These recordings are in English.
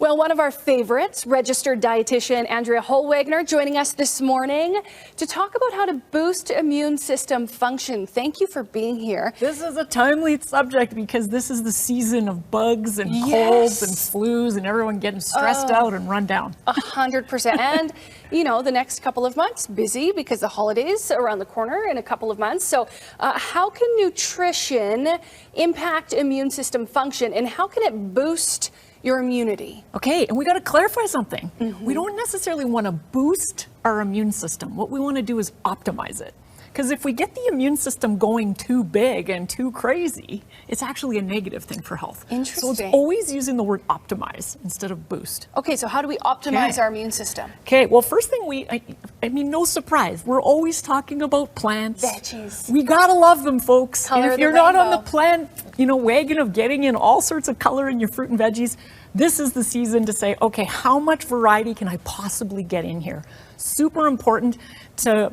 Well, one of our favorites, registered dietitian Andrea Holwegner, joining us this morning to talk about how to boost immune system function. Thank you for being here. This is a timely subject because this is the season of bugs and colds and flus and everyone getting stressed out and run down. 100%. And, you know, the next couple of months, busy because the holidays are around the corner in a couple of months. So how can nutrition impact immune system function, and how can it boost your immunity? Okay, and we got to clarify something. We don't necessarily want to boost our immune system. What we want to do is optimize it. Because if we get the immune system going too big and too crazy, it's actually a negative thing for health. Interesting. So it's always using the word optimize instead of boost. Okay, so how do we optimize our immune system? Okay, well, first thing I mean, no surprise, we're always talking about plants. Veggies. We gotta love them, folks. Color And if the you're not on the rainbow. plant, wagon of getting in all sorts of color in your fruit and veggies, this is the season to say, okay, how much variety can I possibly get in here? Super important to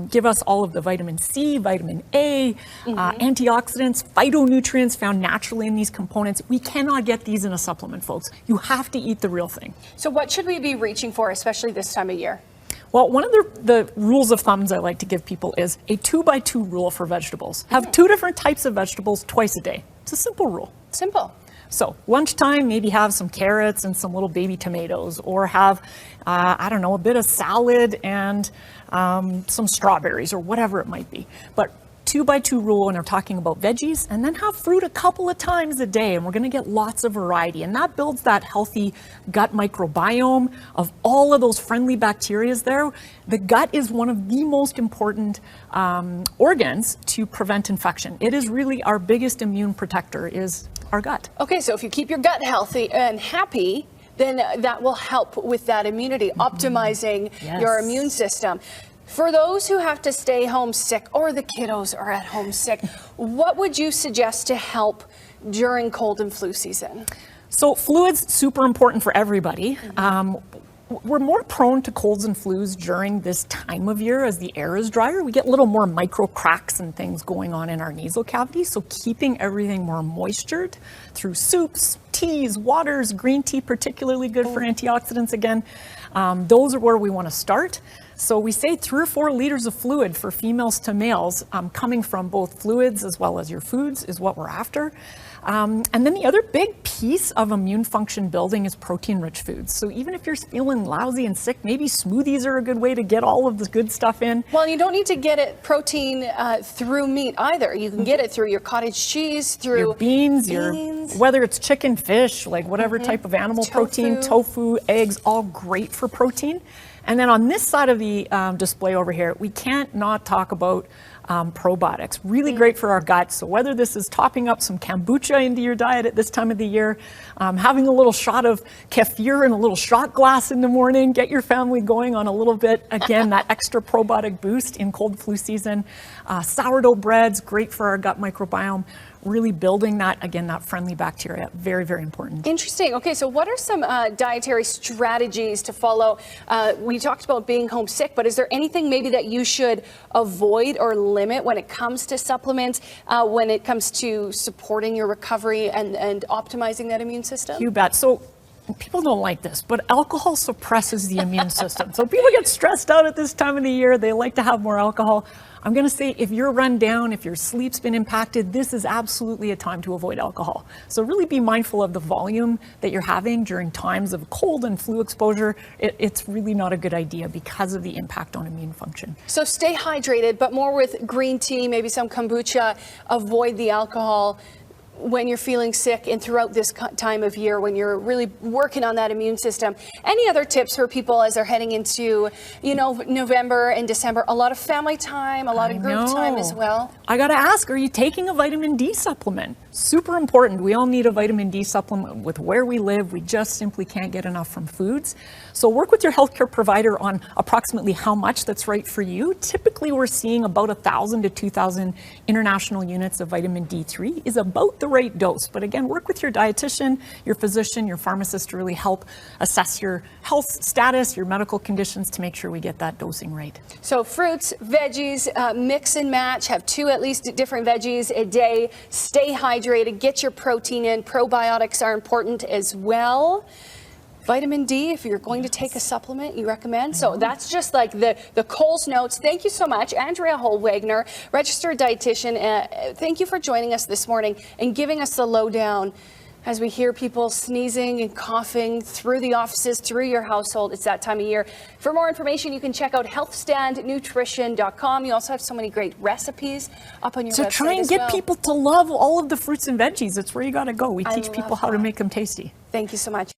give us all of the vitamin C, vitamin A, antioxidants, phytonutrients found naturally in these components. We cannot get these in a supplement, folks. You have to eat the real thing. So what should we be reaching for, especially this time of year? Well, one of the rules of thumbs I like to give people is a 2x2 rule for vegetables. Have two different types of vegetables twice a day. It's a simple rule. Simple. So lunchtime, maybe have some carrots and some little baby tomatoes, or have, a bit of salad and some strawberries or whatever it might be. But 2x2 rule when we're talking about veggies, and then have fruit a couple of times a day, and we're going to get lots of variety, and that builds that healthy gut microbiome of all of those friendly bacteria there. The gut is one of the most important organs to prevent infection. It is really our biggest immune protector, is our gut. Okay, so if you keep your gut healthy and happy, then that will help with that immunity, optimizing your immune system. For those who have to stay home sick, or the kiddos are at home sick, what would you suggest to help during cold and flu season? So fluids, super important for everybody. We're more prone to colds and flus during this time of year as the air is drier. We get a little more micro cracks and things going on in our nasal cavity. So keeping everything more moistured through soups, teas, waters, green tea, particularly good for antioxidants again. Those are where we want to start. So we say 3 or 4 liters of fluid for females to males, coming from both fluids as well as your foods is what we're after. And then the other big piece of immune function building is protein-rich foods. So even if you're feeling lousy and sick, maybe smoothies are a good way to get all of the good stuff in. Well, you don't need to get it protein through meat either. You can get it through your cottage cheese, through your beans, whether it's chicken, fish, like whatever type of animal protein, tofu, eggs, all great for protein. And then on this side of the display over here, we can't not talk about probiotics. Really great for our gut. So whether this is topping up some kombucha into your diet at this time of the year, having a little shot of kefir in a little shot glass in the morning, get your family going on a little bit, again, that extra probiotic boost in cold flu season. Sourdough breads, great for our gut microbiome. Really building that, again, that friendly bacteria. Very, very important. Interesting. Okay, so what are some dietary strategies to follow? We talked about being homesick, but is there anything maybe that you should avoid or limit when it comes to supplements, when it comes to supporting your recovery and optimizing that immune system? You bet. So people don't like this, but alcohol suppresses the immune system. So people get stressed out at this time of the year. They like to have more alcohol. I'm going to say if you're run down, if your sleep's been impacted, this is absolutely a time to avoid alcohol. So really be mindful of the volume that you're having during times of cold and flu exposure. It's really not a good idea because of the impact on immune function. So stay hydrated, but more with green tea, maybe some kombucha. Avoid the alcohol when you're feeling sick and throughout this time of year when you're really working on that immune system. Any other tips for people as they're heading into, November and December? A lot of family time, a lot of group time as well. I got to ask, are you taking a vitamin D supplement? Super important. We all need a vitamin D supplement with where we live. We just simply can't get enough from foods. So work with your healthcare provider on approximately how much that's right for you. Typically, we're seeing about 1,000 to 2,000 international units of vitamin D3 is about the right dose. But again, work with your dietitian, your physician, your pharmacist to really help assess your health status, your medical conditions to make sure we get that dosing right. So fruits, veggies, mix and match, have 2 at least different veggies a day. Stay hydrated, get your protein in. Probiotics are important as well. Vitamin D, if you're going to take a supplement, you recommend. So that's just like the Coles notes. Thank you so much. Andrea Holwegner, registered dietitian. Thank you for joining us this morning and giving us the lowdown as we hear people sneezing and coughing through the offices, through your household. It's that time of year. For more information, you can check out healthstandnutrition.com. You also have so many great recipes up on your website. So try and get people to love all of the fruits and veggies. That's where you got to go. We teach people how to make them tasty. Thank you so much.